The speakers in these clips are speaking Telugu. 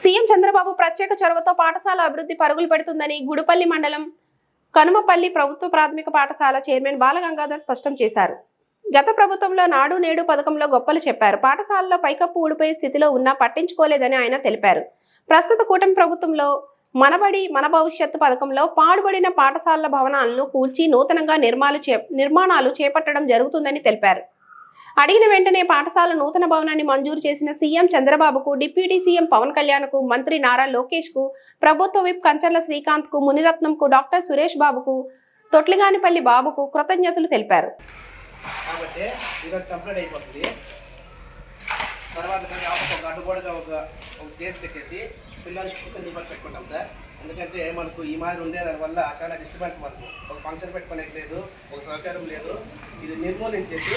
సీఎం చంద్రబాబు ప్రత్యేక చొరవతో పాఠశాల అభివృద్ధి పరుగులు పెడుతుందని గుడిపల్లి మండలం కనుమపల్లి ప్రభుత్వ ప్రాథమిక పాఠశాల చైర్మన్ బాలగంగాధర్ స్పష్టం చేశారు. గత ప్రభుత్వంలో నాడు నేడు పథకంలో గొప్పలు చెప్పారు. పాఠశాలలో పైకప్పు ఊడిపోయే స్థితిలో ఉన్నా పట్టించుకోలేదని ఆయన తెలిపారు. ప్రస్తుత కూటమి ప్రభుత్వంలో మనబడి మన భవిష్యత్తు పథకంలో పాడుబడిన పాఠశాలల భవనాలను కూల్చి నూతనంగా నిర్మాణాలు చేపట్టడం జరుగుతుందని తెలిపారు. అడిగిన వెంటనే పాఠశాల నూతన భవనాన్ని మంజూరు చేసిన సీఎం చంద్రబాబుకు, డిప్యూటీ సీఎం పవన్ కళ్యాణ్ కు, మంత్రి నారా లోకేష్ కు, ప్రభుత్వ విప్ కంచర్ల శ్రీకాంత్ కు, మునిరత్నం కు, డాక్టర్ సురేష్ బాబుకు, తొట్లిగానిపల్లి బాబుకు కృతజ్ఞతలు తెలిపారు. పిల్లలకి నిబద్ధ పెట్టుకుంటాం సార్. ఎందుకంటే మనకు ఈ మాదిరి ఉండేదాని వల్ల చాలా డిస్టర్బెన్స్, మనకు ఒక ఫంక్షన్ పెట్టుకోలేక లేదు, ఒక సౌకర్యం లేదు. ఇది నిర్మూలించేసి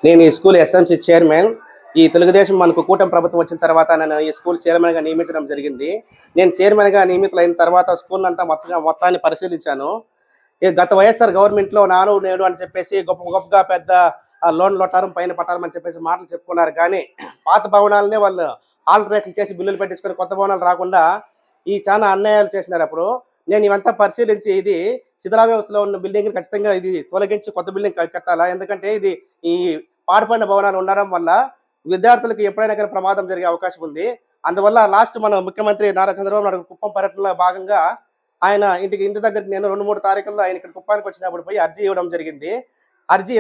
నేను ఈ స్కూల్ ఎస్ఎంసీ చైర్మన్. ఈ తెలుగుదేశం మనకు కూటమి ప్రభుత్వం వచ్చిన తర్వాత నేను ఈ స్కూల్ చైర్మన్గా నియమించడం జరిగింది. నేను చైర్మన్గా నియమితులైన తర్వాత స్కూల్ అంతా మొత్తాన్ని పరిశీలించాను. గత వైఎస్ఆర్ గవర్నమెంట్లో నాను నేడు అని చెప్పేసి గొప్పగా పెద్ద లోన్ లొటారం పైన పట్టారం అని చెప్పేసి మాటలు చెప్పుకున్నారు. కానీ పాత భవనాలనే వాళ్ళు ఆల్టరేషన్ చేసి బిల్లులు పెట్టించుకొని కొత్త భవనాలు రాకుండా ఈ చాలా అన్యాయాలు చేసినారు. అప్పుడు నేను ఇవంతా పరిశీలించి ఇది శిథిలావస్థలో ఉన్న బిల్డింగ్ ఖచ్చితంగా ఇది తొలగించి కొత్త బిల్డింగ్ కట్టాలా. ఎందుకంటే ఇది ఈ పాడుపడిన భవనాలు ఉండడం వల్ల విద్యార్థులకు ఎప్పుడైనా కానీ ప్రమాదం జరిగే అవకాశం ఉంది. అందువల్ల లాస్ట్ మన ముఖ్యమంత్రి నారా చంద్రబాబు నాయుడు కుప్పం పర్యటనలో భాగంగా ఆయన ఇంటి దగ్గరికి నేను 2-3 తారీఖుల్లో ఆయన ఇక్కడ కుప్పానికి వచ్చినప్పుడు పోయి అర్జీ ఇవ్వడం జరిగింది. అర్జీ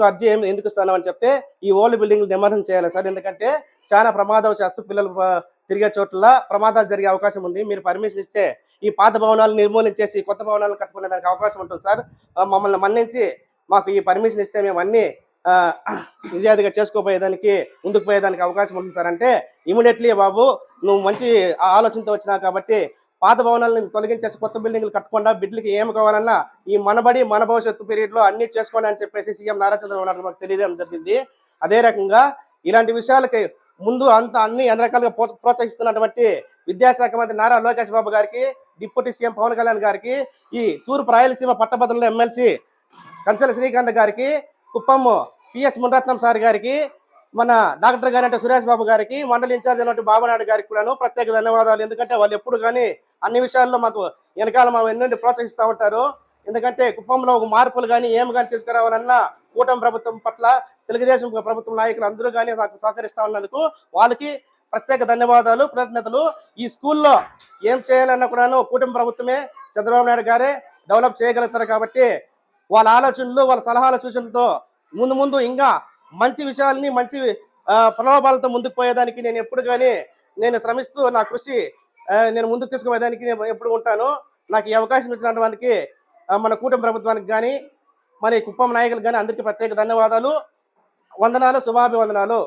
అర్జీ ఎందుకు ఇస్తాను అని చెప్తే, ఈ ఓల్డ్ బిల్డింగ్లు నిర్మాణం చేయాలి సార్, ఎందుకంటే చాలా ప్రమాదవశాత్తు పిల్లలు తిరిగే చోట్ల ప్రమాదాలు జరిగే అవకాశం ఉంది. మీరు పర్మిషన్ ఇస్తే ఈ పాత భవనాలు నిర్మూలించేసి కొత్త భవనాలను కట్టుకునే దానికి అవకాశం ఉంటుంది సార్. మమ్మల్ని మన్నించి మాకు ఈ పర్మిషన్ ఇస్తే మేము అన్నీ నిజాయితీగా చేసుకోపోయేదానికి ముందుకు పోయేదానికి అవకాశం ఉంటుంది సార్ అంటే, ఇమీడియట్లీ బాబు నువ్వు మంచి ఆలోచనతో వచ్చినావు కాబట్టి పాత భవనాలను తొలగించేసి కొత్త బిల్డింగ్లు కట్టకుండా బిడ్డలకి ఏమి కావాలన్నా ఈ మనబడి మన భవిష్యత్తు పీరియడ్లో అన్ని చేసుకోండి అని చెప్పేసి సీఎం నారా చంద్రబాబు నాయుడు మాకు తెలియజేయడం జరిగింది. అదే రకంగా ఇలాంటి విషయాలకి ముందు అన్ని రకాలుగా ప్రోత్సహిస్తున్నటువంటి విద్యాశాఖ మంత్రి నారా లోకేష్ బాబు గారికి, డిప్యూటీ సీఎం పవన్ కళ్యాణ్ గారికి, ఈ తూర్పు రాయలసీమ పట్టభద్రుల ఎమ్మెల్సీ కంచెల శ్రీకాంత్ గారికి, కుప్పం పిఎస్ మునిరత్నం సార్ గారికి, మన డాక్టర్ గారి అంటే సురేష్ బాబు గారికి, మండలి ఇన్ఛార్జ్ అయినటువంటి బాబునాయుడు గారికి కూడాను ప్రత్యేక ధన్యవాదాలు. ఎందుకంటే వాళ్ళు ఎప్పుడు కానీ అన్ని విషయాల్లో మాకు వెనకాల మా ఎన్నుండి ప్రోత్సహిస్తూ ఉంటారు. ఎందుకంటే కుప్పంలో ఒక మార్పులు కానీ ఏమి కానీ తీసుకురావాలన్నా కూటమి ప్రభుత్వం పట్ల తెలుగుదేశం ప్రభుత్వం నాయకులు అందరూ కానీ నాకు సహకరిస్తూ ఉన్నందుకు వాళ్ళకి ప్రత్యేక ధన్యవాదాలు, కృతజ్ఞతలు. ఈ స్కూల్లో ఏం చేయాలన్నా కూడాను కూటమి ప్రభుత్వమే, చంద్రబాబు నాయుడు గారే డెవలప్ చేయగలుగుతారు. కాబట్టి వాళ్ళ ఆలోచనలు, వాళ్ళ సలహాల సూచనలతో ముందు ఇంకా మంచి విషయాలని, మంచి ప్రలోభాలతో ముందుకు పోయేదానికి నేను ఎప్పుడు కానీ నేను శ్రమిస్తూ నా కృషి నేను ముందుకు తీసుకుపోయేదానికి నేను ఎప్పుడు ఉంటాను. నాకు ఈ అవకాశం ఇచ్చినటువంటి మన కూటమి ప్రభుత్వానికి కానీ, మరి కుప్పం నాయకులకు కానీ అందరికీ ప్రత్యేక ధన్యవాదాలు, వందనాలు, శుభాభివందనాలు.